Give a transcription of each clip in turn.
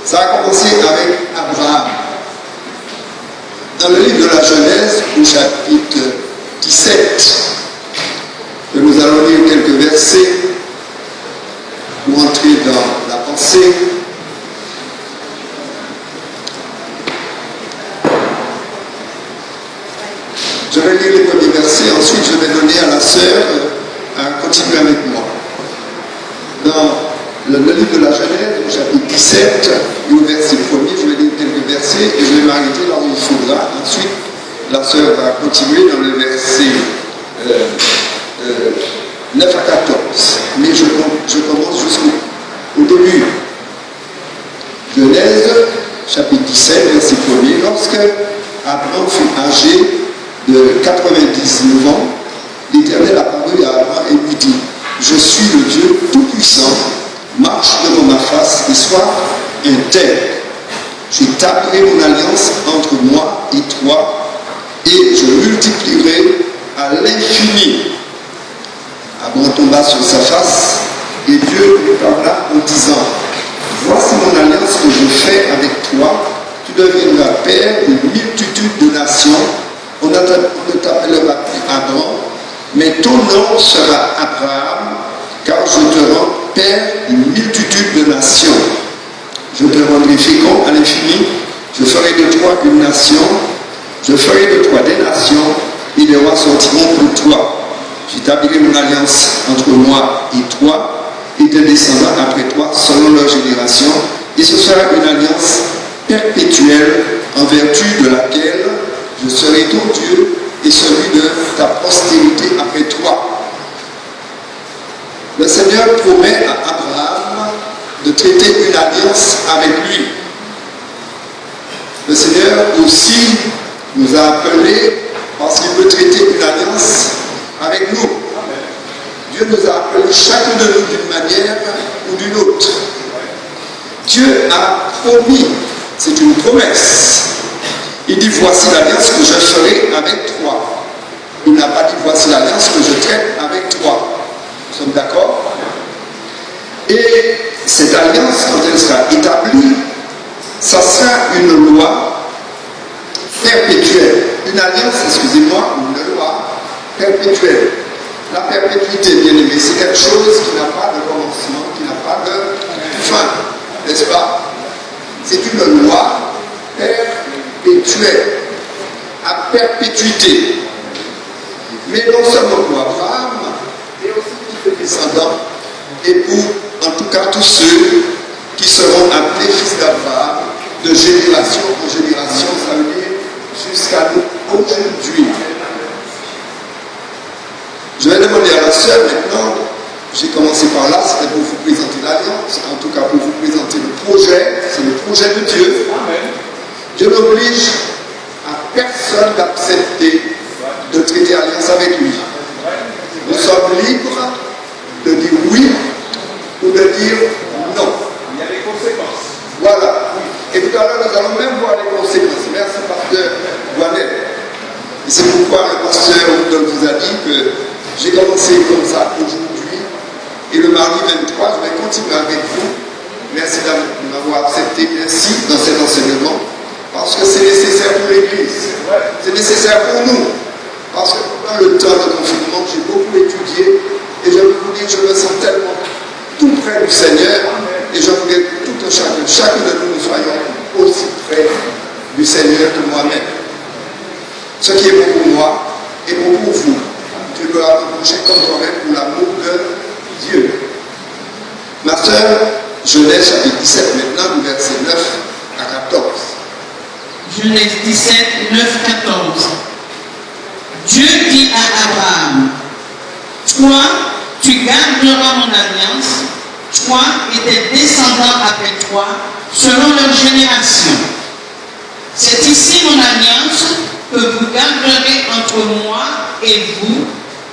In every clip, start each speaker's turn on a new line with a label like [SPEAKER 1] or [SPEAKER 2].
[SPEAKER 1] Ça a commencé avec Abraham. Dans le livre de la Genèse, au chapitre 17, que nous allons lire quelques versets pour entrer dans la pensée. Je vais lire les premiers versets, ensuite je vais donner à la sœur à continuer avec moi. Dans le livre de la Genèse, au chapitre 17, et au verset 1er, je vais lire quelques versets et je vais m'arrêter là où il faudra. Ensuite, la sœur va continuer dans le verset 9 à 14. Mais je commence jusqu'au début. Genèse, chapitre 17, verset 1er. Lorsque Abraham fut âgé de 99 ans, l'Éternel apparut à Abraham et lui dit: Je suis le Dieu Tout-Puissant, marche devant ma face et sois intègre. J'établirai mon alliance entre moi et toi, et je multiplierai à l'infini. Abraham tomba sur sa face, et Dieu lui parla en disant: Voici mon alliance que je fais avec toi, tu deviendras père d'une multitude de nations. On ne t'appellera plus Abraham, mais ton nom sera Abraham, car je te rends père d'une multitude de nations. Je te rendrai fécond à l'infini, je ferai de toi une nation, je ferai de toi des nations, et les rois sortiront pour toi. J'établirai mon alliance entre moi et toi, et tes descendants après toi, selon leur génération, et ce sera une alliance perpétuelle, en vertu de laquelle je serai ton Dieu et celui de ta postérité après toi. Le Seigneur promet à Abraham de traiter une alliance avec lui. Le Seigneur aussi nous a appelés parce qu'il veut traiter une alliance avec nous. Dieu nous a appelés chacun de nous d'une manière ou d'une autre. Dieu a promis, c'est une promesse. Il dit: Voici l'alliance que je ferai avec toi. Il n'a pas dit: Voici l'alliance que je traite avec toi. Nous sommes d'accord? Et cette alliance, quand elle sera établie, ça sera une loi perpétuelle. Une alliance, excusez-moi, une loi perpétuelle. La perpétuité, bien aimé, c'est quelque chose qui n'a pas de commencement, qui n'a pas de fin, n'est-ce pas? C'est une loi perpétuelle, à perpétuité. Mais non seulement pour Abraham, mais aussi pour les descendants, et pour, en tout cas, tous ceux qui seront appelés fils d'Abraham, de génération en génération, ça veut dire jusqu'à nous aujourd'hui. Je vais demander à la sœur maintenant, j'ai commencé par là, c'était pour vous présenter l'alliance, en tout cas pour vous présenter le projet, c'est le projet de Dieu. Amen. Dieu n'oblige à personne d'accepter de traiter alliance avec lui. Nous sommes libres de dire oui ou de dire non. Il y a des conséquences. Voilà. Et tout à l'heure, nous allons même voir les conséquences. Merci, pasteur Douanet. Et c'est pourquoi le pasteur Oudol vous a dit que j'ai commencé comme ça aujourd'hui. Et le mardi 23, je vais continuer avec vous. Merci de m'avoir accepté ainsi dans cet enseignement. Parce que c'est nécessaire pour l'Église. C'est nécessaire pour nous. Parce que pendant le temps de confinement, j'ai beaucoup étudié. Et je peux vous dire, je me sens tellement tout près du Seigneur. Et je voudrais que chacun de nous soyons aussi près du Seigneur que moi-même. Ce qui est bon pour moi est bon pour vous. Tu dois approcher comme toi-même pour l'amour de Dieu. Ma soeur, Genèse chapitre 17 maintenant, du verset 9 à 14.
[SPEAKER 2] Genèse 17, 9, 14. Dieu dit à Abraham: Toi, tu garderas mon alliance, toi et tes descendants après toi, selon leur génération. C'est ici mon alliance que vous garderez entre moi et vous,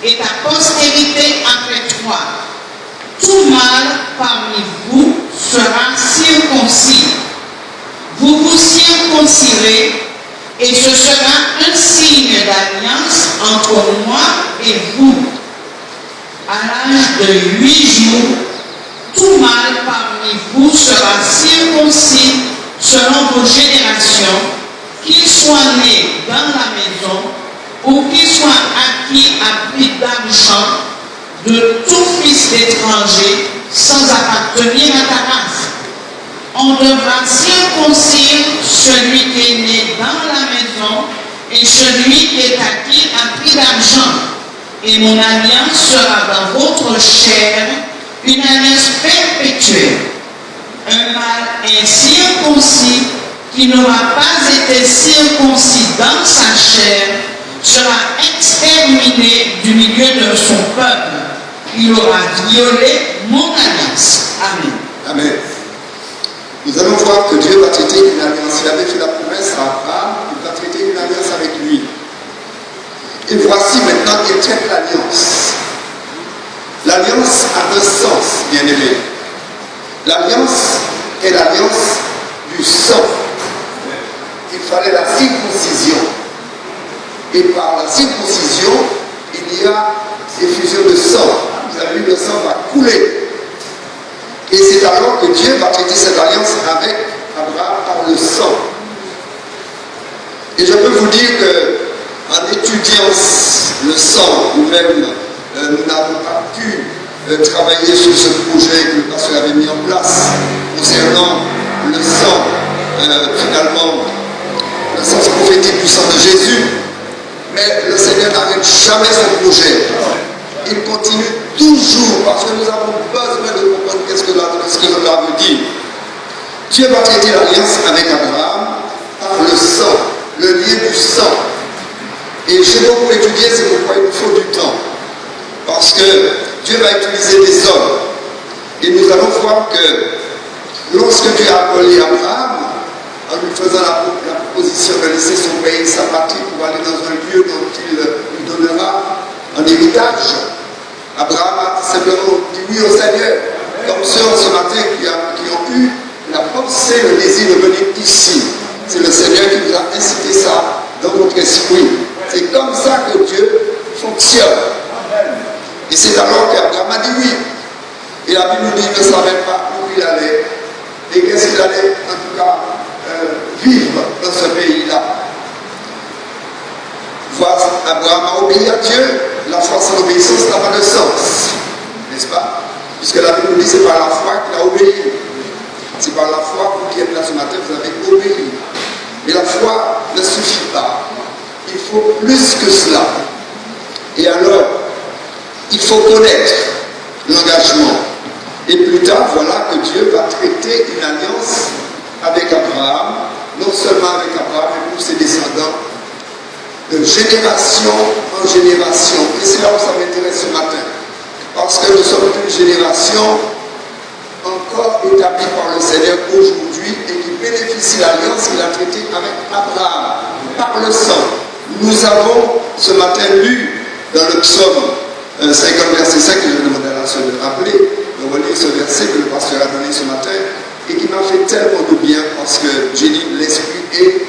[SPEAKER 2] et ta postérité après toi. Tout mâle parmi vous sera circoncis. Vous vous circoncirez, et ce sera un signe d'alliance entre moi et vous. À l'âge de 8 jours, tout mâle parmi vous sera circoncis selon vos générations, qu'il soit né dans la maison ou qu'il soit acquis à prix d'argent de tout fils d'étranger sans appartenir à ta race. On devra circoncire celui qui est né dans la maison et celui qui est acquis à prix d'argent. Et mon alliance sera dans votre chair, une alliance perpétuelle. Un mâle incirconcis qui n'aura pas été circoncis dans sa chair sera exterminé du milieu de son peuple. Il aura violé mon alliance. Amen.
[SPEAKER 1] Amen. Nous allons voir que Dieu va traiter une alliance. Il avait fait la promesse à Abraham, il va traiter une alliance avec lui. Et voici maintenant qu'il traite l'alliance. L'alliance a un sens, bien aimé. L'alliance est l'alliance du sang. Il fallait la circoncision. Et par la circoncision, il y a effusion de sang. Vous avez vu, le sang va couler. Et c'est alors que Dieu va traiter cette alliance avec Abraham par le sang. Et je peux vous dire qu'en étudiant le sang, nous-mêmes, nous n'avons pas pu travailler sur ce projet que le pasteur avait mis en place concernant le sang, finalement, le sens prophétique du sang de Jésus. Mais le Seigneur n'arrête jamais son projet. Il continue toujours parce que nous avons besoin de comprendre ce que cela veut dire. Dieu va traiter l'alliance avec Abraham par le sang, le lien du sang. Et j'ai beaucoup étudié, c'est pourquoi il nous faut du temps. Parce que Dieu va utiliser des hommes. Et nous allons voir que lorsque Dieu a appelé Abraham, en lui faisant la proposition de laisser son pays, sa patrie, pour aller dans un lieu dont il lui donnera un héritage, Abraham a simplement dit oui au Seigneur, comme ceux ce matin qui ont eu la pensée, le désir de venir ici. C'est le Seigneur qui nous a incité ça dans votre esprit. C'est comme ça que Dieu fonctionne. Et c'est alors qu'Abraham a dit oui. Et la Bible nous dit qu'il ne savait pas où il allait. Et qu'est-ce qu'il allait, en tout cas, vivre dans ce pays-là. Voilà, Abraham a obéi à Dieu. La foi sans obéissance n'a pas de sens. N'est-ce pas? Puisque la Bible nous dit que c'est par la foi qu'il a obéi. C'est par la foi, vous qui êtes là ce matin, vous avez obéi. Mais la foi ne suffit pas. Il faut plus que cela. Et alors, il faut connaître l'engagement. Et plus tard, voilà que Dieu va traiter une alliance avec Abraham, non seulement avec Abraham, mais pour ses descendants, de génération en génération. Et c'est là où ça m'intéresse ce matin. Parce que nous sommes une génération encore établie par le Seigneur aujourd'hui et qui bénéficie de l'alliance qu'il a traitée avec Abraham par le sang. Nous avons ce matin lu dans le psaume 50 verset 5, que je vais demander à la sœur de rappeler, de relire ce verset que le pasteur a donné ce matin et qui m'a fait tellement de bien parce que j'ai dit l'esprit est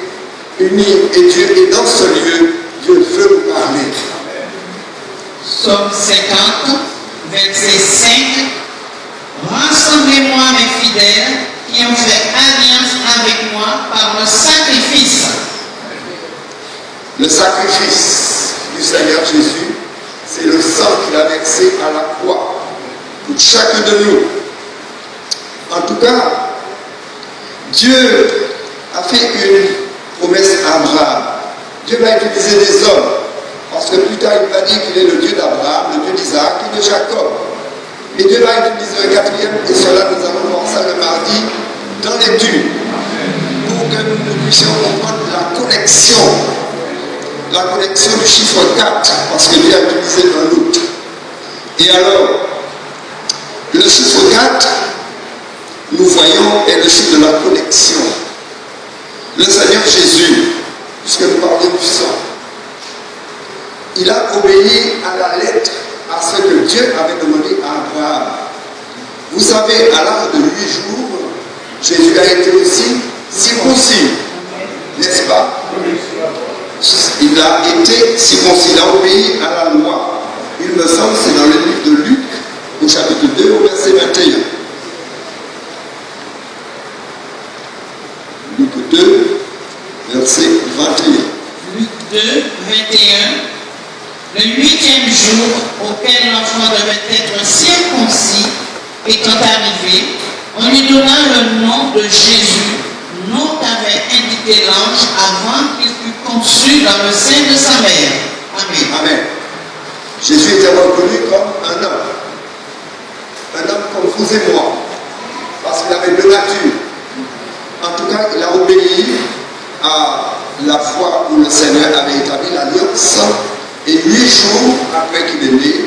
[SPEAKER 1] uni et Dieu est dans ce lieu. Dieu veut nous parler.
[SPEAKER 2] Psaume 50, verset 5. Rassemblez-moi mes fidèles qui ont fait alliance avec moi par le sacrifice.
[SPEAKER 1] Le sacrifice du Seigneur Jésus, c'est le sang qu'il a versé à la croix pour chacun de nous. En tout cas, Dieu a fait une promesse à Abraham. Dieu va utiliser des hommes, parce que plus tard il va dire qu'il est le Dieu d'Abraham, le Dieu d'Isaac et de Jacob. Et Dieu va utiliser un quatrième, et cela nous allons voir ça le mardi dans l'étude, pour que nous puissions comprendre la connexion du chiffre 4, parce que Dieu a utilisé un autre. Et alors, le chiffre 4, nous voyons, est le chiffre de la connexion. Le Seigneur Jésus, puisque nous parlons du sang, il a obéi à la lettre à ce que Dieu avait demandé à Abraham. Vous savez, à l'âge de 8 jours, Jésus a été aussi circoncis, n'est-ce pas? Il a été circoncis, il a obéi à la loi. Il me semble, c'est dans le livre de Luc, au chapitre 2, au verset 21. Luc 2, verset 21.
[SPEAKER 2] Luc 2, 21. Le 8e jour auquel l'enfant devait être circoncis étant arrivé, on lui donna le nom de Jésus, nom qu'avait indiqué l'ange avant qu'il fût conçu dans le sein de sa mère. Amen.
[SPEAKER 1] Amen. Jésus était reconnu comme un homme comme vous et moi, parce qu'il avait deux natures. En tout cas, il a obéi à la foi où le Seigneur avait établi l'alliance. Et 8 jours après qu'il est né,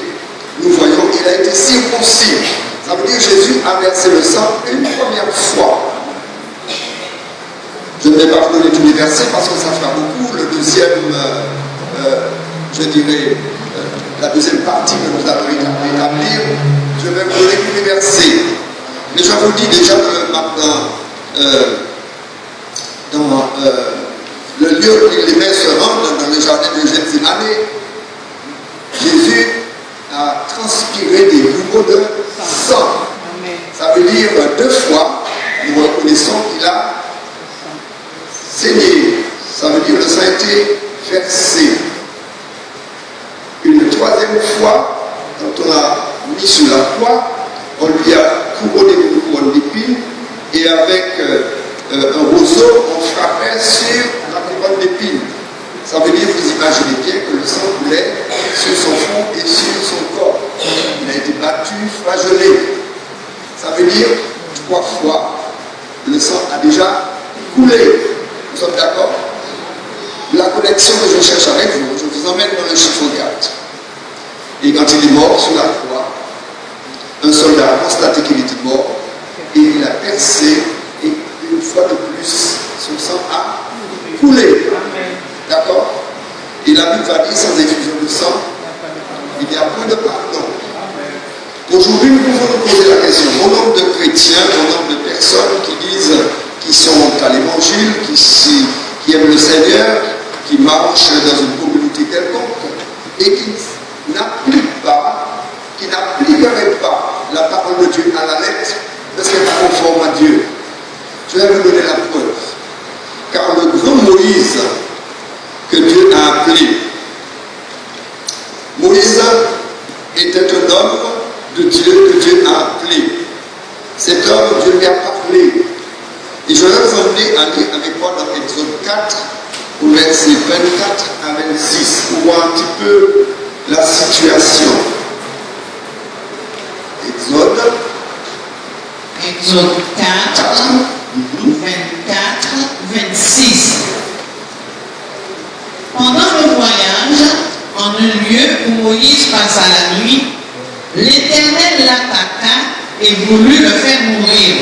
[SPEAKER 1] nous voyons qu'il a été circoncis. Ça veut dire que Jésus a versé le sang une première fois. Je ne vais pas vous donner tous les versets parce que ça fera beaucoup. Le deuxième, je dirais, la deuxième partie que nous allons établir, je vais vous donner tous les versets. Mais je vous dis déjà que maintenant, dans le lieu où les mères se rendent, dans le jardin de Gethsémani, Jésus a transpiré des gouttes de sang. Ça veut dire 2 fois, nous reconnaissons qu'il a saigné. Ça veut dire que le sang a été versé. Une 3e fois, quand on l'a mis sur la croix, on lui a couronné une couronne d'épines et avec un roseau, on frappait sur la couronne d'épines. Ça veut dire, vous imaginez bien que le sang coulait sur son front et sur son corps. Il a été battu, flagellé. Ça veut dire 3 fois, le sang a déjà coulé. Nous sommes d'accord? La connexion que je cherche avec vous, je vous emmène dans le chiffre 4. Et quand il est mort sur la croix, un soldat a constaté qu'il était mort et il a percé et une fois de plus, son sang a coulé. D'accord? Et la Bible va dire sans effusion de sang, il n'y a point de pardon. Aujourd'hui, nous pouvons nous poser la question. Au nombre de chrétiens, au nombre de personnes qui disent qu'ils sont à l'évangile, qui aiment le Seigneur, qui marchent dans une communauté quelconque et qui n'appliquent pas, qui n'appliqueraient pas la parole de Dieu à la lettre parce qu'elle est conforme à Dieu. Je vais vous donner la preuve. Car le grand Moïse que Dieu a appelé, Moïse était un homme de Dieu que Dieu a appelé. Cet homme, Dieu lui a parlé. Et je vais vous emmener à lire avec moi dans Exode 4, au verset 24 à 26, pour voir un petit peu la situation. Exode
[SPEAKER 2] 4, 24, 26. Pendant le voyage, en un lieu où Moïse passa la nuit, l'Éternel l'attaqua et voulut le faire mourir.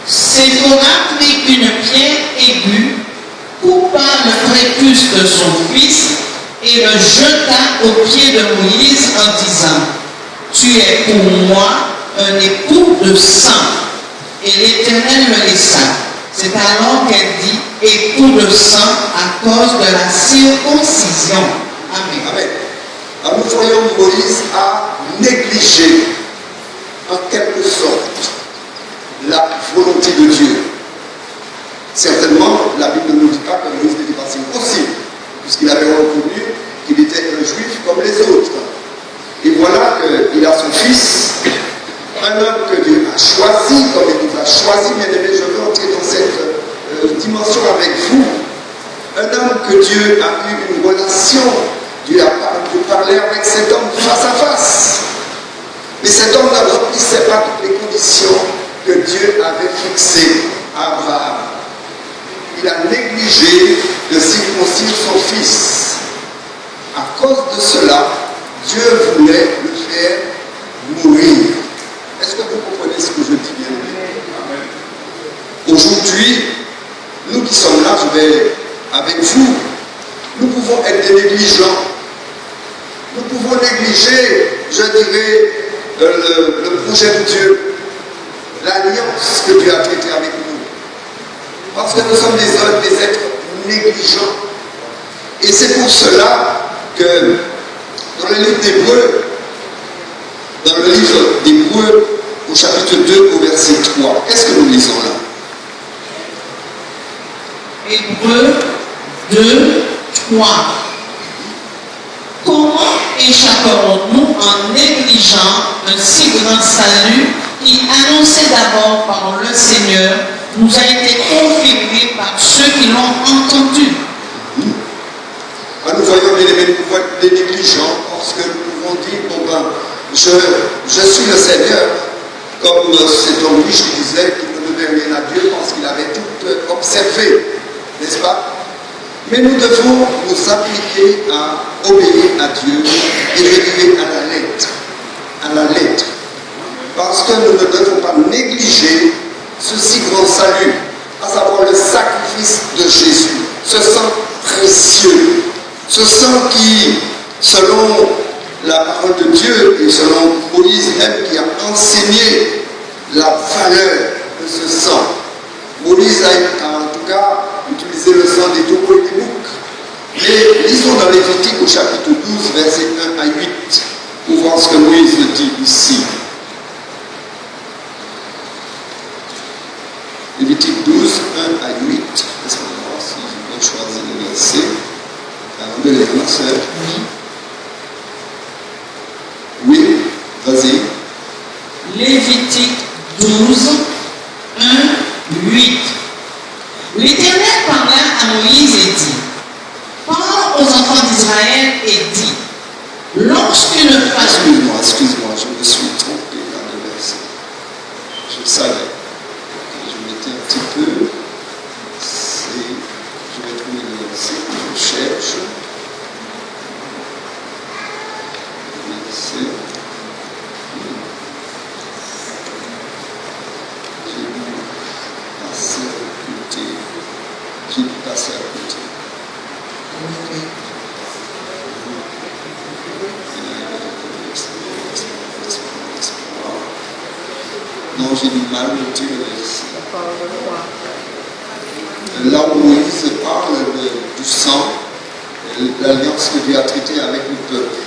[SPEAKER 2] Séphora prit une pierre aiguë, coupa le prépuce de son fils et le jeta aux pieds de Moïse en disant: Tu es pour moi un époux de sang. Et l'Éternel le laissa. C'est alors qu'elle dit époux de sang à cause de la circoncision. Amen.
[SPEAKER 1] Amen. Alors nous voyons Moïse a négligé en quelque sorte la volonté de Dieu. Certainement, la Bible ne nous dit pas que Moïse n'était pas circoncis, puisqu'il avait reconnu qu'il était un juif comme les autres. Et voilà qu'il a son fils, un homme que Dieu a choisi, comme il nous a choisi, bien aimé, je veux entrer dans cette dimension avec vous. Un homme que Dieu a eu une relation, Dieu a parlé avec cet homme face à face. Mais cet homme ne remplissait pas toutes les conditions que Dieu avait fixées à Abraham. Il a négligé de circoncire son fils. À cause de cela, Dieu voulait le faire mourir. Est-ce que vous comprenez ce que je dis bien? Aujourd'hui, nous qui sommes là, je vais avec vous, nous pouvons être des négligents. Nous pouvons négliger, je dirais, le projet de Dieu, l'alliance que Dieu a traitée avec nous. Parce que nous sommes des êtres négligents. Et c'est pour cela que dans le livre d'Hébreux, au chapitre 2, au verset 3, qu'est-ce que nous lisons là?
[SPEAKER 2] Hébreux 2, 3. Comment échapperons-nous en négligeant un si grand salut qui, annoncé d'abord par le Seigneur, nous a été confirmé par ceux qui l'ont entendu?
[SPEAKER 1] Nous voyons bien aimés, nous pouvons être des négligents parce que nous pouvons dire, bon ben, je suis le Seigneur, comme cet homme riche qui disait qu'il ne devait rien à Dieu parce qu'il avait tout observé, n'est-ce pas? Mais nous devons nous appliquer à obéir à Dieu et le vivre à la lettre. À la lettre. Parce que nous ne devons pas négliger ce si grand salut, à savoir le sacrifice de Jésus. Ce sang précieux. Ce sang qui, selon la parole de Dieu et selon Moïse même qui a enseigné la valeur de ce sang. Moïse a en tout cas utilisé le sang des taureaux et des boucs. Mais lisons dans Lévitique au chapitre 12, versets 1 à 8, pour voir ce que Moïse dit ici. Lévitique 12, 1 à 8. Est-ce qu'on va voir si je peux choisir le verset avant de lire, ma soeur? Oui, vas-y.
[SPEAKER 2] Lévitique 12, 1, 8. L'Éternel parla à Moïse et dit: parle aux enfants d'Israël et dis, lorsqu'une femme...
[SPEAKER 1] Excuse-moi, je me suis trompé dans le verset. Je savais. Je m'étais un petit peu. Je vais trouver le verset que je cherche. Verset. J'ai dû passer à côté. J'ai dû passer à côté. Non, j'ai du mal à noter le verset. Là où Moïse parle du sang, l'alliance que Dieu a traitée avec le peuple.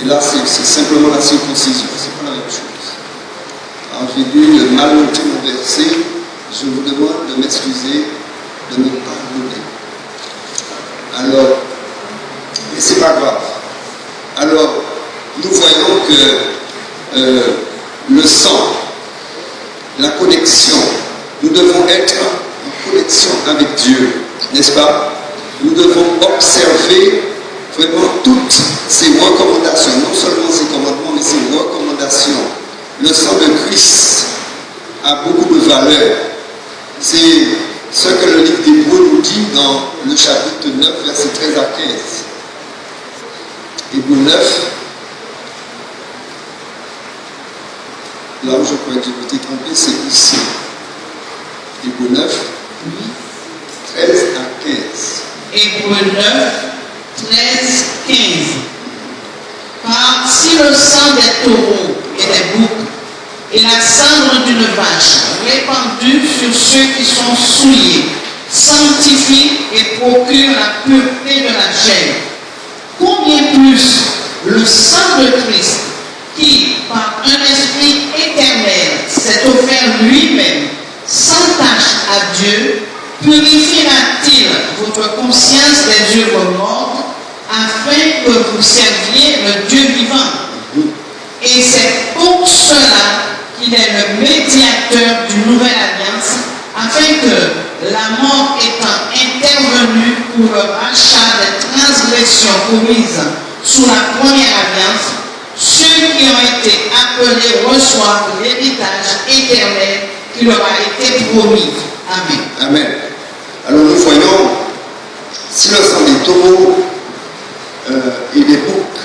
[SPEAKER 1] Et là, c'est simplement la circoncision, c'est pas la même chose. Alors j'ai dû mal noter mon verset. Je vous demande de m'excuser, de me pardonner. Alors, mais c'est pas grave. Alors, nous voyons que le sang, la connexion, nous devons être en connexion avec Dieu, n'est-ce pas? Nous devons observer vraiment toutes ces recommandations, non seulement ces commandements, mais ces recommandations. Le sang de Christ a beaucoup de valeur. C'est ce que le livre d'Hébreux nous dit dans le chapitre 9, versets 13 à 15. Hébreux 9, là où je crois que je m'étais trompé, c'est ici. Hébreux 9, 13 à 15.
[SPEAKER 2] Hébreux 9, 13, 15. Car si le sang des taureaux et des boucs et la cendre d'une vache répandue sur ceux qui sont souillés sanctifie et procure la pureté de la chair, combien plus le sang de Christ qui, par un esprit éternel, s'est offert lui-même sans tache à Dieu, purifiera-t-il votre conscience des œuvres mortes afin que vous serviez le Dieu vivant? Et c'est pour cela qu'il est le médiateur d'une nouvelle alliance, afin que, la mort étant intervenue pour le rachat des transgressions commises sous la première alliance, ceux qui ont été appelés reçoivent l'héritage éternel qui leur a été promis. Amen.
[SPEAKER 1] Amen. Alors nous voyons, si le sang des taureaux et des boucs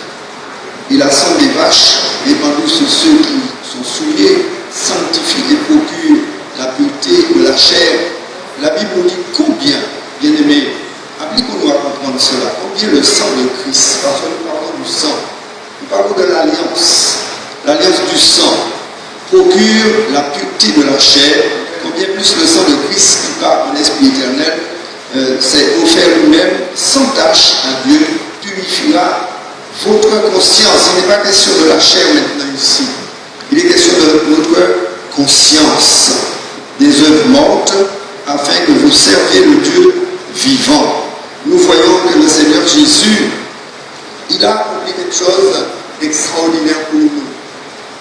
[SPEAKER 1] et la sang des vaches répandue sur ceux qui sont souillés sanctifie et procure la pureté de la chair, la Bible nous dit combien, bien aimés, appliquons-nous à comprendre cela, combien le sang de Christ, parce que nous parlons du sang, nous parlons de l'alliance du sang, procure la pureté de la chair, combien plus le sang de Christ qui par un esprit éternel s'est offert lui-même sans tâche à Dieu, purifiera votre conscience. Il n'est pas question de la chair maintenant ici, il est question de notre conscience des œuvres mortes afin que vous serviez le Dieu vivant. Nous voyons que le Seigneur Jésus, il a accompli quelque chose d'extraordinaire pour nous.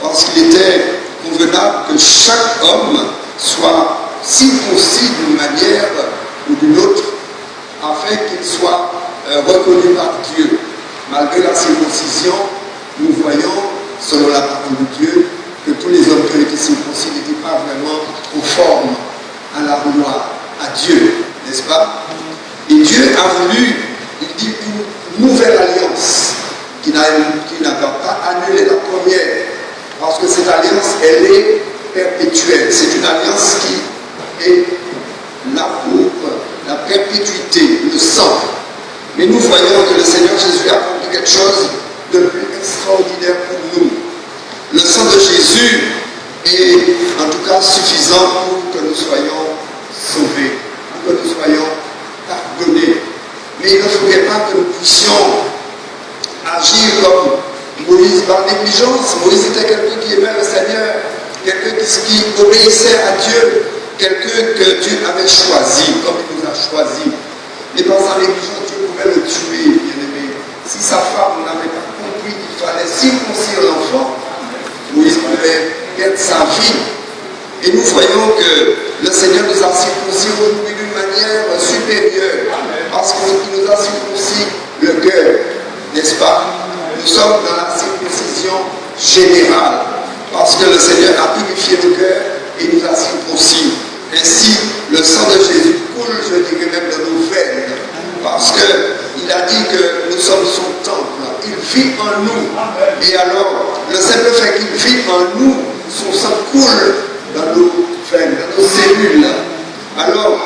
[SPEAKER 1] Parce qu'il était convenable que chaque homme soit circoncis d'une manière ou d'une autre, afin qu'il soit reconnu par Dieu. Malgré la circoncision, nous voyons, selon la parole de Dieu, que tous les hommes qui ont été circoncis n'étaient pas vraiment conformes à la loi, à Dieu, n'est-ce pas? Et Dieu a voulu, il dit, une nouvelle alliance qui n'a pas annulé la première, parce que cette alliance, elle est perpétuelle. C'est une alliance qui est là pour la perpétuité, le sang. Mais nous voyons que le Seigneur Jésus a accompli quelque chose de plus extraordinaire pour nous. Le sang de Jésus est en tout cas suffisant pour que nous soyons sauvés, pour que nous soyons pardonnés. Mais il ne faudrait pas que nous puissions agir comme Moïse par négligence. Moïse était quelqu'un qui aimait le Seigneur, quelqu'un qui obéissait à Dieu, quelqu'un que Dieu avait choisi, comme il nous a choisi. Et par sa négligence, Dieu pouvait le tuer, bien-aimé. Si sa femme n'avait pas compris qu'il fallait circoncire l'enfant, Moïse pouvait perdre sa vie. Et nous voyons que le Seigneur nous a circoncis aujourd'hui d'une manière supérieure, parce qu'il nous a circoncis le cœur, n'est-ce pas? Nous sommes dans la circoncision générale, parce que le Seigneur a purifié nos cœurs et nous a circoncis. Ainsi, le sang de Jésus coule, je dirais même, dans nos veines, parce qu'il a dit que nous sommes son temple, il vit en nous. Et alors, le simple fait qu'il vit en nous, son sang coule dans nos veines, dans nos cellules. Alors,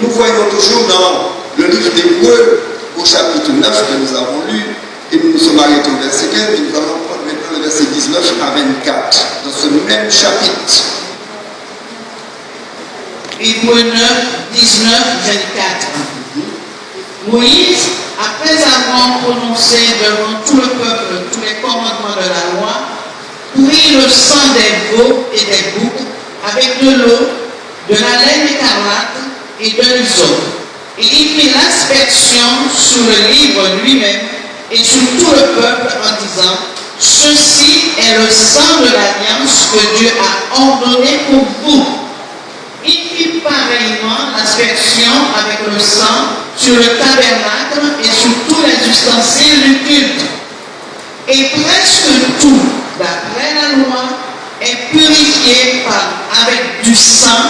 [SPEAKER 1] nous voyons toujours dans le livre d'Hébreux, au chapitre 9 que nous avons lu, et nous nous sommes arrêtés au verset 15, mais nous allons prendre maintenant le verset 19 à 24, dans ce même chapitre.
[SPEAKER 2] Hébreux 9, 19, 24. Moïse, après avoir prononcé devant tout le peuple tous les commandements de la loi, prit le sang des veaux et des boucs avec de l'eau, de la laine écarlate et de l'hysope. Et il fit l'inspection sur le livre lui-même et sur tout le peuple en disant: ceci est le sang de l'alliance que Dieu a ordonné pour vous. Il fit pareillement l'inspection avec le sang sur le tabernacle et sur tous les ustensiles du culte. Et presque tout, d'après la loi, est purifié avec du sang,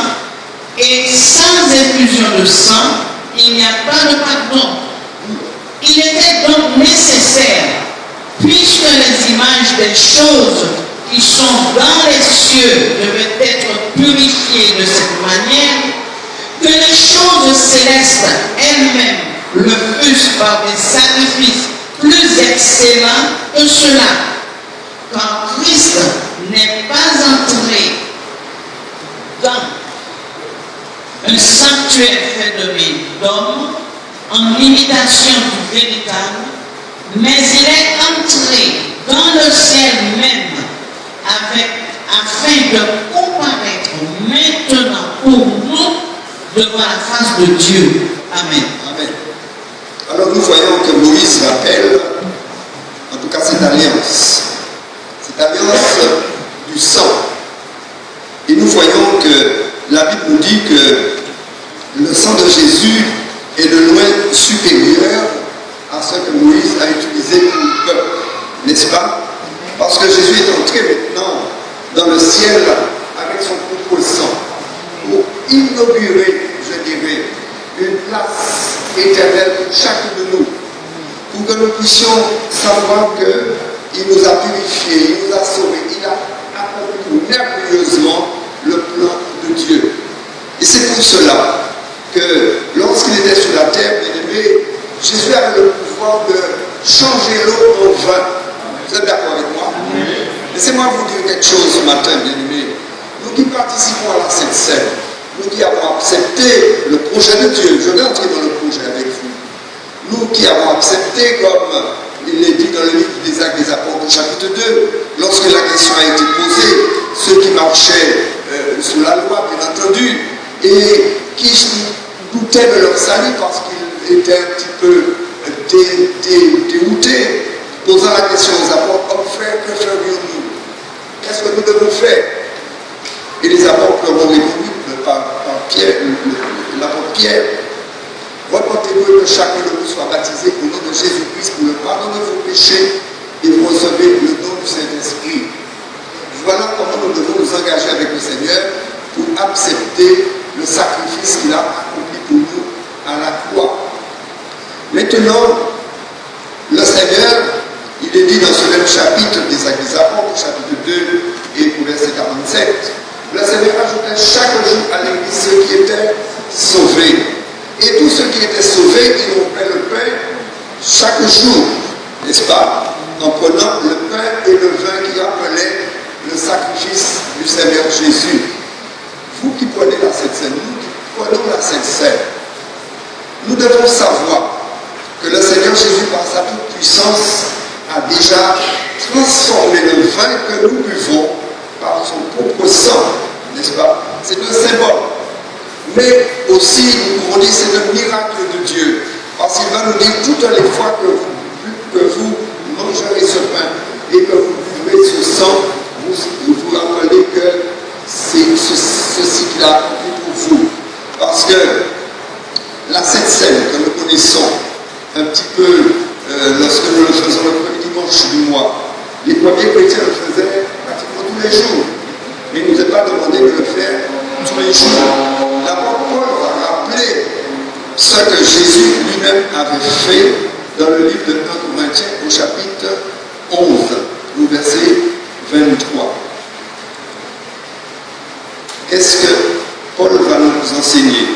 [SPEAKER 2] et sans effusion de sang, il n'y a pas de pardon. Il était donc nécessaire, puisque les images des choses qui sont dans les cieux devaient être purifiées de cette manière, que les choses célestes elles-mêmes le fussent par des sacrifices plus excellents que cela. Quand Christ n'est pas entré dans un sanctuaire fait de mains d'hommes, en imitation du véritable, mais il est entré dans le ciel même afin de comparaître maintenant pour nous devant la face de Dieu. Amen.
[SPEAKER 1] Amen. Alors nous voyons que Moïse rappelle, en tout cas cette alliance du sang. Et nous voyons que la Bible nous dit que le sang de Jésus est de loin supérieur à ce que Moïse a utilisé pour le peuple, n'est-ce pas? Parce que Jésus est entré maintenant dans le ciel avec son propre sang pour inaugurer, je dirais, une place éternelle pour chacun de nous, pour que nous puissions savoir qu'il nous a purifiés, il nous a sauvés, il a accompli merveilleusement le plan de Dieu. Et c'est pour cela que lorsqu'il était sur la terre, bien-aimé, Jésus avait le pouvoir de changer l'eau en vin. Vous êtes d'accord avec moi? Laissez-moi vous dire quelque chose ce matin, bien-aimé. Nous qui participons à la Sainte Seine, nous qui avons accepté le projet de Dieu, je vais entrer dans le projet avec vous. Nous qui avons accepté, comme il est dit dans le livre des Actes des Apôtres, chapitre 2, lorsque la question a été posée, ceux qui marchaient sous la loi, bien entendu, et qui doutaient de leur salut parce qu'ils étaient un petit peu déroutés, posant la question aux apôtres, « Frère, que ferions-nous? Qu'est-ce que nous devons faire ?» Et les apôtres leur ont répondu par l'apôtre Pierre, « Repentez-vous que chacun de vous soit baptisé au nom de Jésus-Christ pour le pardon de vos péchés et vous recevez le don du Saint-Esprit. » Voilà comment nous devons nous engager avec le Seigneur pour accepter le sacrifice qu'il a accompli pour nous à la croix. Maintenant, le Seigneur, il est dit dans ce même chapitre des Actes des Apôtres, chapitre 2 et au verset 47, le Seigneur ajoutait chaque jour à l'Église ceux qui étaient sauvés. Et tous ceux qui étaient sauvés, ils rompaient le pain chaque jour, n'est-ce pas, en prenant le pain et le vin qui rappelaient le sacrifice du Seigneur Jésus. Vous qui prenez la Sainte Seine, nous qui prenons la Sainte Seine, nous devons savoir que le Seigneur Jésus, par sa toute puissance, a déjà transformé le vin que nous buvons par son propre sang, n'est-ce pas? C'est un symbole. Mais aussi, nous pouvons dire, c'est un miracle de Dieu. Parce qu'il va nous dire toutes les fois que vous mangerez ce pain et que vous buvrez ce sang, vous vous rappelez que c'est ceci qu'il a accompli pour vous. Parce que la Sainte Seine que nous connaissons un petit peu lorsque nous le faisons le premier dimanche du mois, les premiers chrétiens le faisaient pratiquement tous les jours. Mais il ne nous est pas demandé de le faire tous les jours. L'apôtre Paul va rappeler ce que Jésus lui-même avait fait dans le livre de 1 Corinthiens au chapitre 11, au verset 23. Qu'est-ce que Paul va nous enseigner?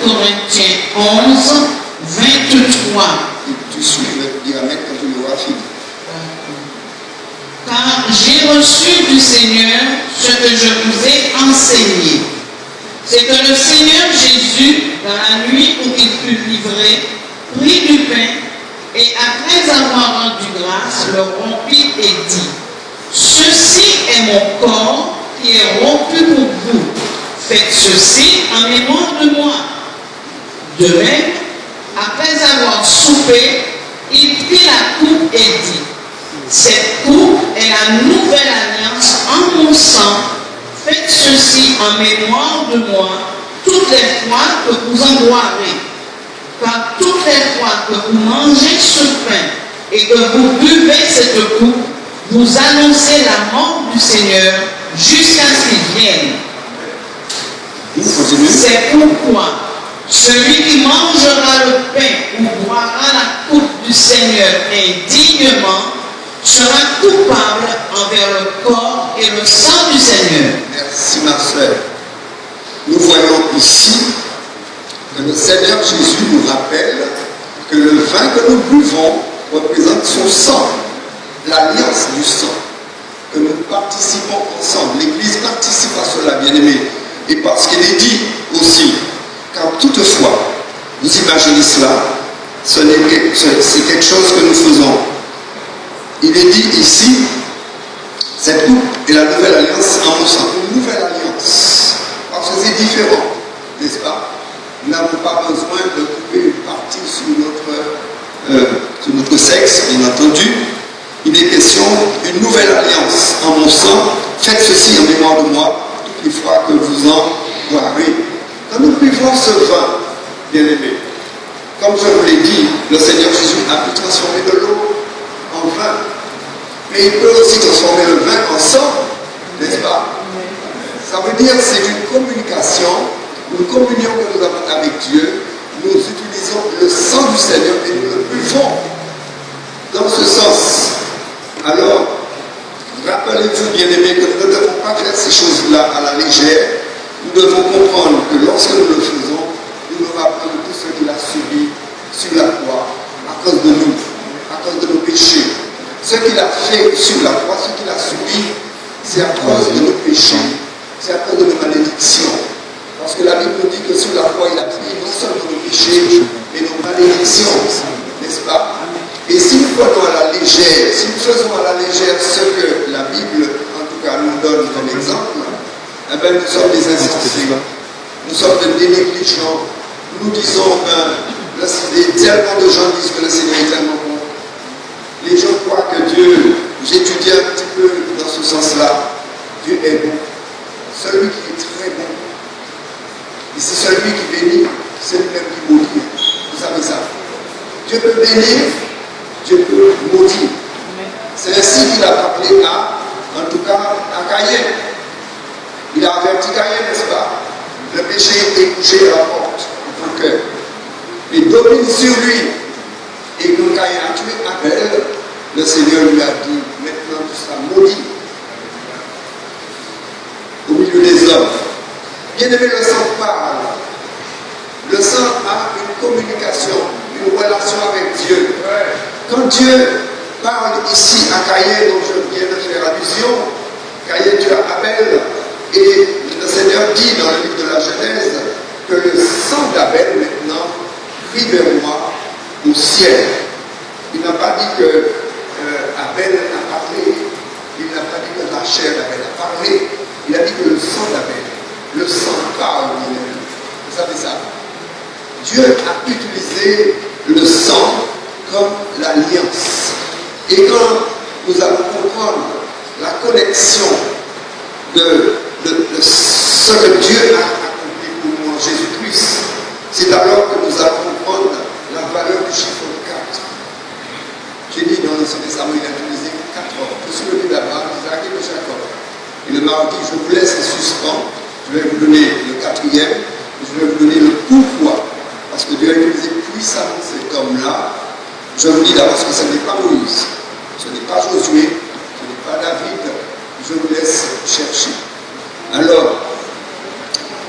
[SPEAKER 2] Corinthiens 11, 23.
[SPEAKER 1] Et tu suis le diamètre quand tu l'auras fini.
[SPEAKER 2] Car j'ai reçu du Seigneur ce que je vous ai enseigné. C'est que le Seigneur Jésus, dans la nuit où il fut livré, prit du pain et après avoir rendu grâce, le rompit et dit, « Ceci est mon corps qui est rompu pour vous. Faites ceci en mémoire de moi. » De même, après avoir soupé, il prit la coupe et dit, « Cette coupe est la nouvelle alliance en mon sang. Faites ceci en mémoire de moi toutes les fois que vous en boirez. Car toutes les fois que vous mangez ce pain et que vous buvez cette coupe, vous annoncez la mort du Seigneur jusqu'à ce qu'il vienne. C'est pourquoi celui qui mangera le pain ou boira la coupe du Seigneur indignement sera coupable envers le corps et le sang du Seigneur. »
[SPEAKER 1] Merci ma soeur. Nous voyons ici que le Seigneur Jésus nous rappelle que le vin que nous buvons représente son sang, l'alliance du sang, que nous participons ensemble. L'Église participe à cela, bien-aimés. Et parce qu'il est dit aussi, car toutefois, vous imaginez cela, c'est quelque chose que nous faisons. Il est dit ici, cette coupe est la nouvelle alliance en mon sang. Une nouvelle alliance. Parce que c'est différent, n'est-ce pas? Nous n'avons pas besoin de couper une partie sur notre sexe, bien entendu. Il est question d'une nouvelle alliance en mon sang. Faites ceci en mémoire de moi toutes les fois que vous en boirez. Quand nous buvons ce vin, bien-aimé, comme je vous l'ai dit, le Seigneur Jésus a pu transformer de l'eau en vin. Mais il peut aussi transformer le vin en sang, n'est-ce pas? Ça veut dire que c'est une communication, une communion que nous avons avec Dieu. Nous utilisons le sang du Seigneur et nous le buvons dans ce sens. Alors, rappelez-vous, bien-aimés, que nous ne devons pas faire ces choses-là à la légère. Nous devons comprendre que lorsque nous le faisons, nous nous rappelons de tout ce qu'il a subi sur la croix à cause de nous, à cause de nos péchés. Ce qu'il a fait sur la croix, ce qu'il a subi, c'est à cause de nos péchés, c'est à cause de nos malédictions. Parce que la Bible nous dit que sur la croix, il a pris non seulement nos péchés, mais nos malédictions, n'est-ce pas? Et si nous prenons à la légère, si nous faisons à la légère ce que la Bible, en tout cas, nous donne comme exemple, eh bien, nous sommes des insensés, nous sommes des négligents. Nous disons, tellement de gens disent que le Seigneur est tellement bon. Les gens croient que Dieu, j'étudie un petit peu dans ce sens-là, Dieu est bon. Celui qui est très bon. Et c'est celui qui bénit, c'est lui-même qui maudit. Vous savez ça. Dieu peut bénir, Dieu peut maudire. C'est ainsi qu'il a parlé en tout cas, à Caïn. Il a averti Caïn, n'est-ce pas? Le péché est couché à la porte du cœur. Il domine sur lui. Et quand Caïn a tué Abel, le Seigneur lui a dit, maintenant tu seras maudit au milieu des hommes. Bien aimé, le sang parle. Le sang a une communication, une relation avec Dieu. Quand Dieu parle ici à Caïn, dont je viens de faire allusion, Caïn tue Abel, et le Seigneur dit dans le livre de la Genèse que le sang d'Abel maintenant crie vers moi au ciel. Il n'a pas dit que Abel a parlé, il n'a pas dit que la chair d'Abel a parlé, il a dit que le sang d'Abel, le sang parle. Vous savez ça? Dieu a utilisé le sang comme l'alliance. Et quand nous allons comprendre la connexion de ce que Dieu a accompli pour nous en Jésus-Christ, c'est alors que nous allons comprendre la valeur du chiffre 4. J'ai dit dans le Samuel, il a utilisé 4 hommes. Je suis venu là-bas, Isaac et Jacob. Et le m'a dit, je vous laisse en suspens, je vais vous donner le 4e, je vais vous donner le pouvoir. Parce que Dieu a utilisé puissamment cet homme-là. Je vous dis d'avance que ce n'est pas Moïse, ce n'est pas Josué, ce n'est pas David. Je vous laisse chercher. Alors,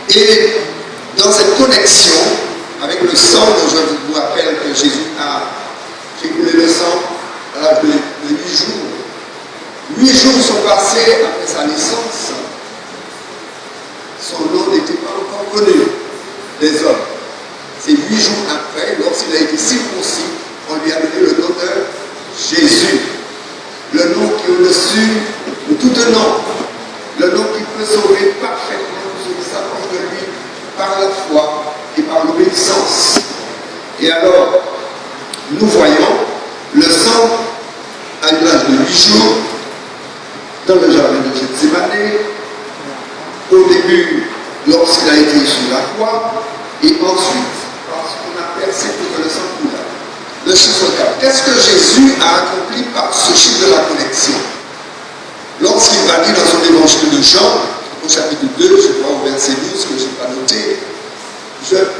[SPEAKER 1] et dans cette connexion avec le sang, dont je vous rappelle que Jésus a fait couler le sang à l'âge de 8 jours. 8 jours sont passés après sa naissance. Son nom n'était pas encore connu des hommes. C'est 8 jours après, lorsqu'il a été circoncis, on lui a donné le nom de Jésus. Le nom qui est au-dessus de tout nom. Le nom qui peut sauver parfaitement tous ceux qui s'approchent de lui par la foi et par l'obéissance. Et alors, nous voyons le sang à l'âge de 8 jours dans le jardin de Gethsémani, au début, lorsqu'il a été sur la croix, et ensuite, parce qu'on a percé pour que le sang coule. Le chiffre 4. Qu'est-ce que Jésus a accompli par ce chiffre de la connexion? Lorsqu'il va dire dans son évangile de Jean, au chapitre 2, je crois au verset 12, que je n'ai pas noté,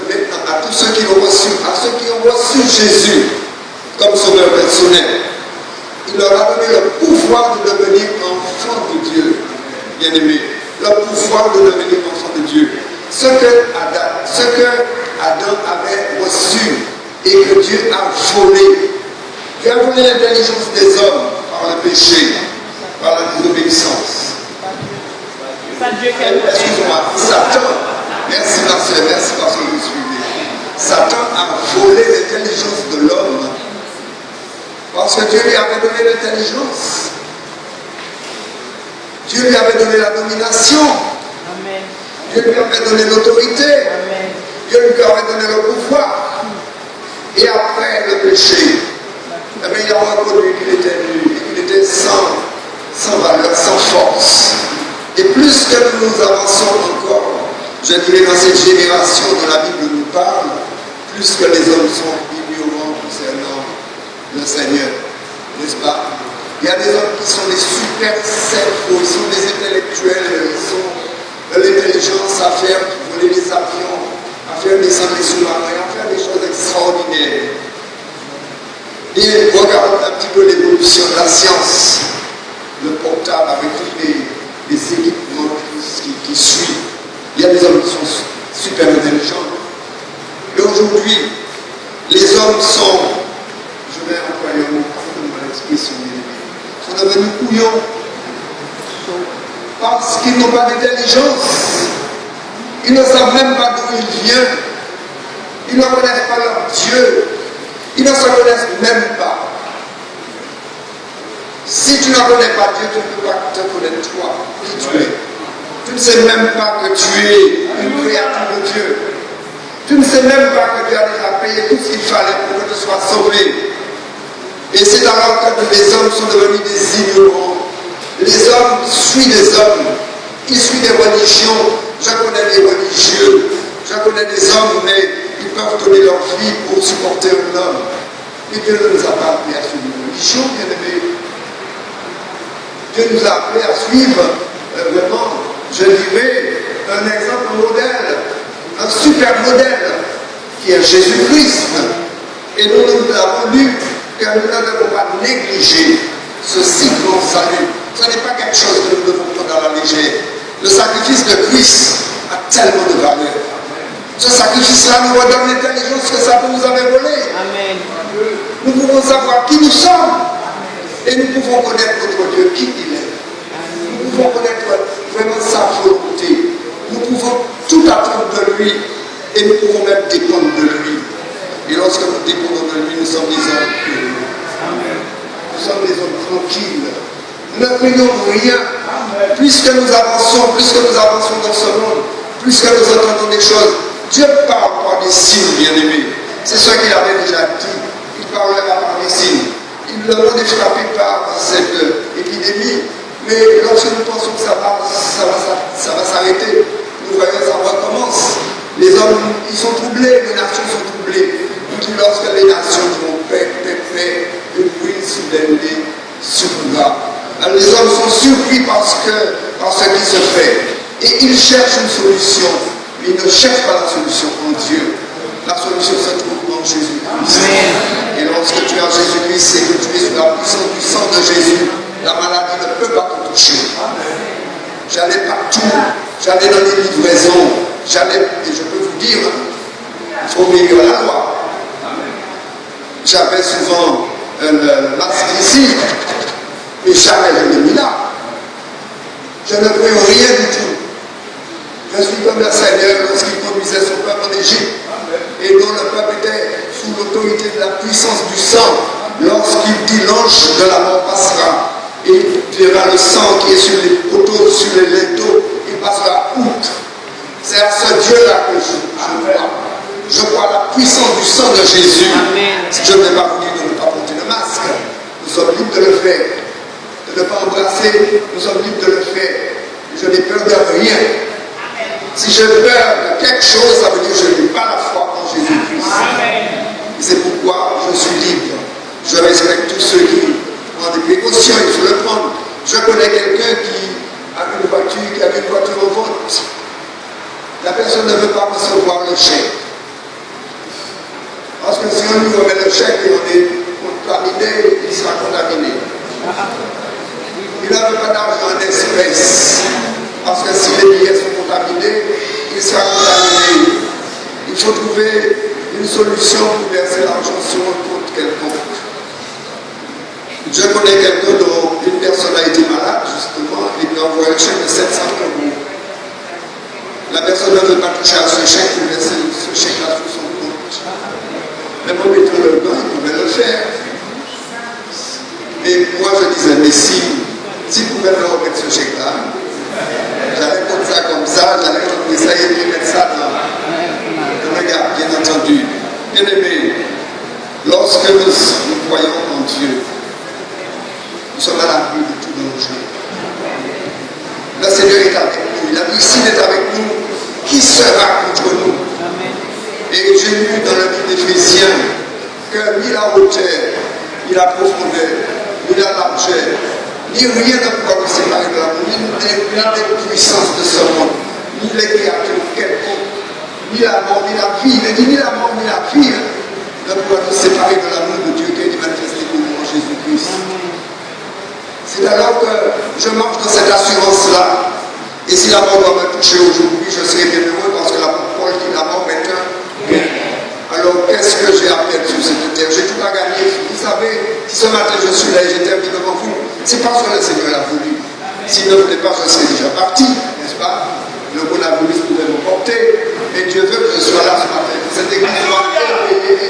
[SPEAKER 1] maintenant à tous ceux qui l'ont reçu, à ceux qui ont reçu Jésus comme sauveur personnel, il leur a donné le pouvoir de devenir enfants de Dieu. Bien aimé, le pouvoir de devenir enfant de Dieu. Ce que Adam avait reçu et que Dieu a volé. Dieu a volé l'intelligence des hommes par le péché, par la désobéissance. Excuse-moi, Satan, merci parce que vous suivez. Satan a volé l'intelligence de l'homme parce que Dieu lui avait donné l'intelligence. Dieu lui avait donné la domination. Amen. Dieu lui avait donné l'autorité. Amen. Dieu lui avait donné le pouvoir. Et après le péché, eh bien, il a reconnu qu'il était nul, qu'il était sans valeur, sans force. Et plus que nous avançons encore, je dirais dans cette génération dont la Bible nous parle, plus que les hommes sont ignorants concernant le Seigneur, n'est-ce pas? Il y a des hommes qui sont des super cerveaux, ils sont des intellectuels, ils ont de l'intelligence à faire, qui voler des avions, à faire descendre les sous-marins, à faire des choses extraordinaires. Et regarde un petit peu l'évolution de la science, le portable avec tous les équipements qui suivent. Il y a des hommes qui sont super intelligents. Et aujourd'hui, les hommes sont, je vais employer un mot, pardonnez-moi l'expression, sont devenus couillons parce qu'ils n'ont pas d'intelligence. Ils ne savent même pas d'où ils viennent. Ils ne connaissent pas leur Dieu. Ils ne se connaissent même pas. Si tu ne connais pas Dieu, tu ne peux pas te connaître toi, qui tu es. Tu ne sais même pas que tu es une créature de Dieu. Tu ne sais même pas que Dieu a déjà payé tout ce qu'il fallait pour que tu sois sauvé. Et c'est alors que les hommes sont devenus des ignorants. Les hommes suivent des hommes. Ils suivent des religions. Je connais des religieux. Je connais des hommes, mais ils peuvent donner leur vie pour supporter un homme. Et Dieu ne nous a pas appelés à suivre une religion, bien aimé. Dieu nous a appelés à suivre vraiment, je dirais, un exemple modèle, un super modèle, qui est Jésus-Christ. Et nous avons lu que nous ne devons pas négliger ce si grand salut. Ce n'est pas quelque chose que nous devons prendre à la légère. Le sacrifice de Christ a tellement de valeur. Ce sacrifice-là nous redonne l'intelligence que Satan nous avait volée. Amen. Nous pouvons savoir qui nous sommes. Et nous pouvons connaître notre Dieu, qui il est. Nous pouvons connaître vraiment sa volonté. Nous pouvons tout attendre de lui. Et nous pouvons même dépendre de lui. Et lorsque nous dépendons de lui, nous sommes des hommes heureux. Nous sommes des hommes tranquilles. Nous ne craignons rien. Puisque nous avançons dans ce monde, puisque nous entendons des choses, Dieu parle par des signes, bien-aimés. C'est ce qu'il avait déjà dit. Il parlera par des signes. Le monde est frappé par cette épidémie, mais lorsque nous pensons que ça va s'arrêter, nous voyons ça recommence. Les hommes, ils sont troublés, les nations sont troublées. Lorsque les nations vont paix, le bruit soudainement surviendra. Les hommes sont surpris par ce qui se fait. Et ils cherchent une solution. Mais ils ne cherchent pas la solution en Dieu. La solution se trouve en Jésus-Christ. Et lorsque tu as Jésus-Christ et que tu es sous la puissance du sang de Jésus, la maladie ne peut pas te toucher. J'allais partout. J'allais dans les livraisons. Et je peux vous dire, il faut obéir à la loi. J'avais souvent un masque ici, mais jamais je l'ai mis là. Je ne veux rien du tout. Je suis comme le Seigneur lorsqu'il conduisait son peuple en Égypte et dont le peuple était sous l'autorité de la puissance du sang. Lorsqu'il dit l'ange de la mort passera et il verra le sang qui est sur les poteaux, sur les linteaux, il passera outre. C'est à ce Dieu-là que je crois. Je crois à la puissance du sang de Jésus. Si je ne vais pas vous dire de ne pas porter le masque, nous sommes libres de le faire. De ne pas embrasser, nous sommes libres de le faire. Je n'ai peur de rien. Si j'ai peur de quelque chose, ça veut dire que je n'ai pas la foi en Jésus-Christ. Et c'est pourquoi je suis libre. Je respecte tous ceux qui prennent des précautions, il faut le prendre. Je connais quelqu'un qui a une voiture au vente. La personne ne veut pas recevoir le chèque. Parce que si on lui remet le chèque et on est contaminé, il sera contaminé. Il n'a pas d'argent en espèces. Parce que si les billets sont contaminés, il sera contaminé. Il faut trouver une solution pour verser l'argent sur un compte quelconque. Je connais quelqu'un dont une personne a été malade, justement, et lui a envoyé un chèque de 700 €. La personne ne veut pas toucher à ce chèque pour verser ce chèque-là sur son compte. Même en mettant le bain, il pouvait le faire. Et moi, je disais, mais s'il pouvait me remettre ce chèque-là, j'allais prendre ça comme ça, j'allais essayer de mettre ça dans le regard, bien entendu. Bien aimé, lorsque nous croyons en Dieu, nous sommes à l'abri de tout danger. Le Seigneur est avec nous. Il a dit, s'il est avec nous, qui sera contre nous? Et j'ai lu dans le livre d'Éphésiens que ni la hauteur, ni la profondeur, ni la largeur, ni rien ne pourra nous séparer de l'amour, ni des puissances de ce monde, ni les créatures quelconques, ni la mort, ni la vie. Il dit ni la mort, ni la vie ne pourra nous séparer de l'amour de Dieu qui est manifesté pour nous en Jésus-Christ. C'est alors que je marche dans cette assurance-là. Et si la mort doit me toucher aujourd'hui, je serai bien heureux parce que la Paul dit la mort est un bien. Alors qu'est-ce que j'ai à perdre sur cette terre? J'ai tout à gagner. Vous savez, si ce matin je suis là et j'étais invité devant vous, c'est parce que le Seigneur l'a voulu. S'il ne voulait pas, je serais déjà parti, n'est-ce pas? Le coronavirus pouvait me porter. Et Dieu veut que je sois là ce matin. Cette église soit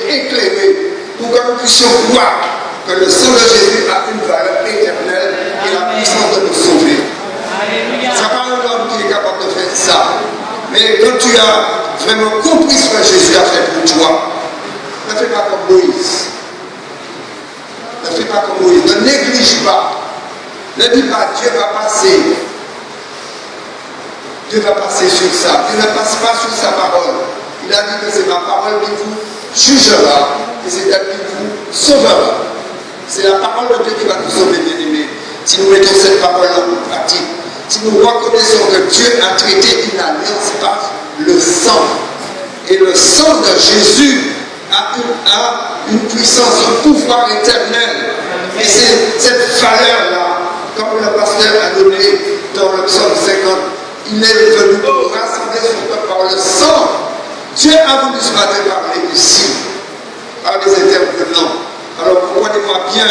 [SPEAKER 1] éclairée pour que nous puissions voir que le sang de Jésus a une valeur éternelle. tu as vraiment compris ce que Jésus a fait pour toi, ne fais pas comme Moïse. Ne fais pas comme Moïse. Ne néglige pas. Ne dis pas Dieu va passer. Dieu va passer sur ça. Dieu ne passe pas sur sa parole. Il a dit que c'est ma parole qui vous jugera et c'est elle qui vous sauvera. C'est la parole de Dieu qui va nous sauver, bien-aimés. Si nous mettons cette parole en pratique, si nous reconnaissons que Dieu a traité une alliance par le sang, et le sang de Jésus a une puissance, un pouvoir éternel. Et c'est cette valeur-là, comme le pasteur a donné dans le psaume 50, il est venu pour rassembler son peuple par le sang. Dieu a voulu ce matin parler ici, par les intervenants. Alors comprenez-moi bien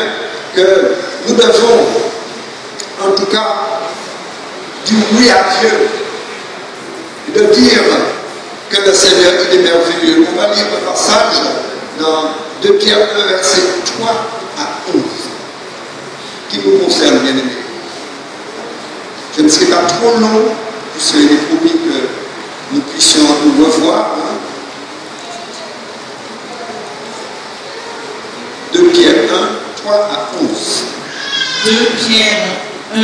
[SPEAKER 1] que nous devons, en tout cas, dire oui à Dieu, de dire que le Seigneur, il est merveilleux. On va lire un passage dans 2 Pierre 1, verset 3 à 11, qui nous concerne, bien aimés. Je ne serai pas trop long, puisqu'il est promis que nous puissions nous revoir. 2 Pierre 1, 3 à 11.
[SPEAKER 2] 2 Pierre 1,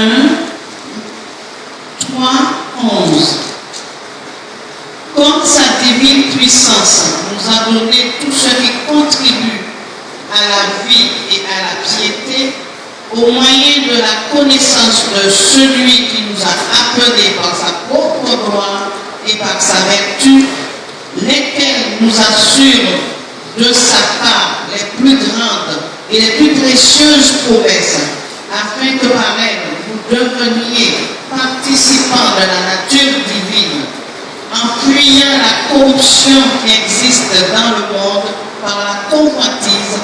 [SPEAKER 2] 3, 11. Comme sa divine puissance nous a donné tout ce qui contribue à la vie et à la piété, au moyen de la connaissance de celui qui nous a appelés par sa propre gloire et par sa vertu, lesquels nous assurent de sa part les plus grandes et les plus précieuses promesses, afin que par elles vous deveniez participants de la nature divine, en fuyant la corruption qui existe dans le monde par la convoitise.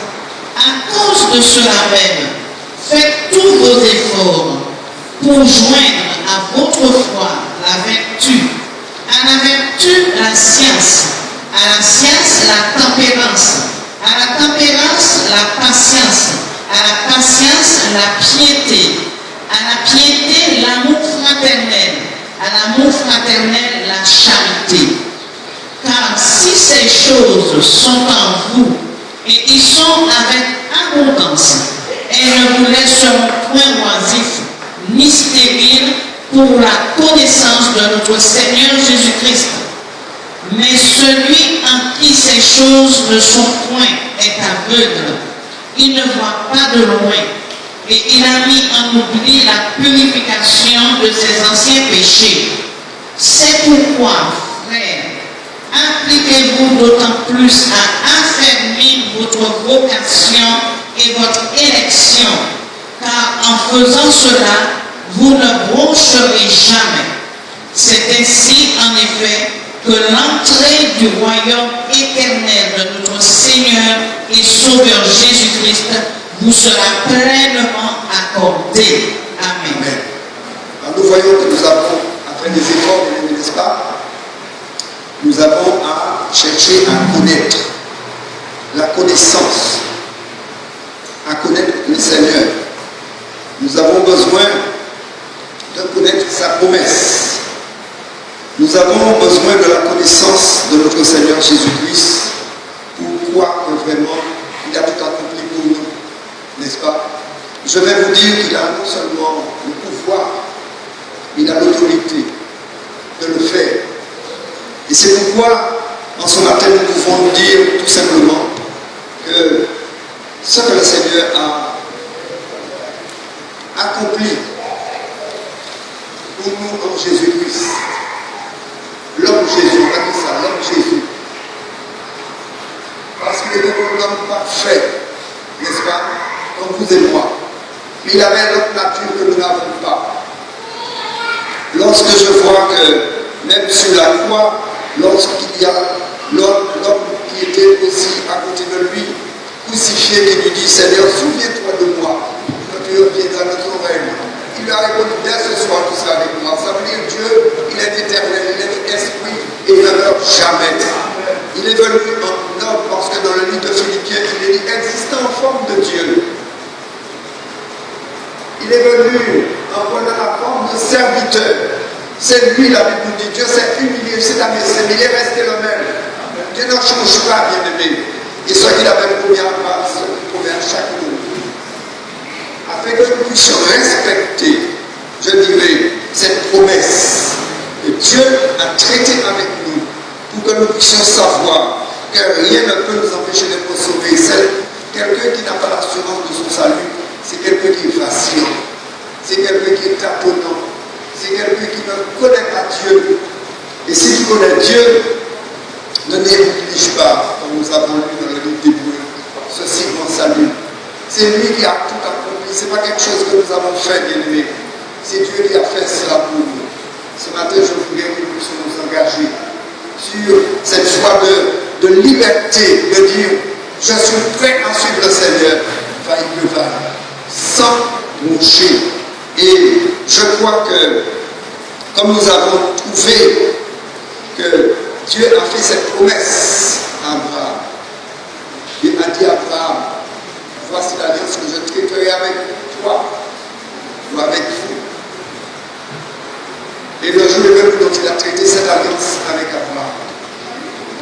[SPEAKER 2] À cause de cela même, faites tous vos efforts pour joindre à votre foi la vertu, à la vertu la science, à la science la tempérance, à la tempérance la patience, à la patience la piété, à la piété l'amour fraternel, à l'amour fraternel la charité. Car si ces choses sont en vous et y sont avec abondance, elles ne vous laisseront point oisifs ni stériles pour la connaissance de notre Seigneur Jésus-Christ. Mais celui en qui ces choses ne sont point est aveugle. Il ne voit pas de loin. Et il a mis en oubli la purification de ses anciens péchés. C'est pourquoi, frères, appliquez-vous d'autant plus à affermir votre vocation et votre élection, car en faisant cela, vous ne broncherez jamais. C'est ainsi, en effet, que l'entrée du royaume éternel de notre Seigneur et Sauveur Jésus-Christ vous sera pleinement accordée. Amen.
[SPEAKER 1] Amen. Alors nous voyons que nous avons, après des efforts, n'est-ce pas, nous avons à chercher à connaître la connaissance, à connaître le Seigneur. Nous avons besoin de connaître sa promesse. Nous avons besoin de la connaissance de notre Seigneur Jésus-Christ pour croire que vraiment il a tout accompli pour nous, n'est-ce pas? Je vais vous dire qu'il a non seulement le pouvoir, mais il a l'autorité de le faire. Et c'est pourquoi, en ce matin, nous pouvons dire tout simplement que ce que le Seigneur a accompli pour nous en Jésus-Christ, l'homme Jésus, on a dit ça, l'homme Jésus, parce qu'il était un homme parfait, n'est-ce pas, comme vous et moi, mais il avait notre nature que nous n'avons pas. Lorsque je vois que même sur la croix, lorsqu'il y a l'homme qui était aussi à côté de lui, crucifié, qui lui dit, Seigneur, souviens-toi de moi, quand tu reviendras dans notre règne. Il lui a répondu, dès ce soir, tu seras avec moi. Ça veut dire Dieu, il est éternel, il est esprit et il ne meurt jamais. Il est venu en homme parce que dans le livre de Philippiens, il est dit, existant en forme de Dieu. Il est venu en prenant la forme de serviteur. C'est lui, la Bible nous dit, Dieu s'est humilié, c'est mais il est resté le même. Dieu ne change pas, bien-aimé. Et ce qu'il avait promis à Abraham, ce qu'il promet à chacun de nous. Afin que nous puissions respecter, je dirais, cette promesse que Dieu a traitée avec nous, pour que nous puissions savoir que rien ne peut nous empêcher d'être sauvés. C'est quelqu'un qui n'a pas l'assurance de son salut, c'est quelqu'un qui est vacillant, c'est quelqu'un qui est taponnant, c'est quelqu'un qui ne connaît pas Dieu. Et si tu connais Dieu, ne néglige pas, comme nous avons lu dans le livre d'Hébreux, ceci mon salut. C'est lui qui a tout accompli, ce n'est pas quelque chose que nous avons fait, bien-aimés. C'est Dieu qui a fait cela pour nous. Ce matin, je voudrais que nous puissions nous engager sur cette foi de liberté, de dire, je suis prêt à suivre le Seigneur, vaille que vaille, sans broncher. Et je crois que, comme nous avons trouvé que Dieu a fait cette promesse à Abraham, Dieu a dit à Abraham, voici l'alliance que je traiterai avec toi ou avec vous. Et le jour est venu dont il a traité cette alliance avec Abraham.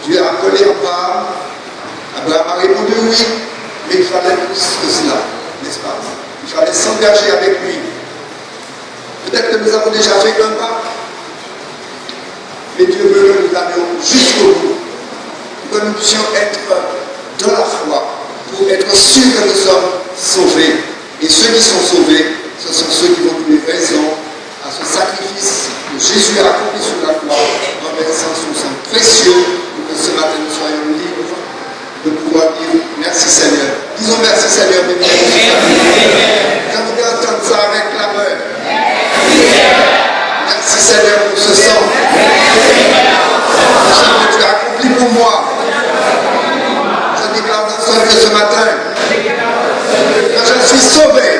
[SPEAKER 1] Dieu a appelé Abraham. Abraham a répondu oui, mais il fallait plus que cela, n'est-ce pas? Il fallait s'engager avec lui. Peut-être que nous avons déjà fait un pas, mais Dieu veut que nous allions jusqu'au bout, pour que nous puissions être dans la foi, pour être sûrs que nous sommes sauvés. Et ceux qui sont sauvés, ce sont ceux qui vont donner raison à ce sacrifice que Jésus a accompli sur la croix en versant son sang précieux pour que ce matin nous soyons libres de pouvoir dire merci Seigneur. Disons merci Seigneur. Quand vous entendre ça avec clameur. Merci Seigneur pour ce sang. Que tu as accompli pour moi. Je déclare dans ce lieu ce matin que je suis sauvé.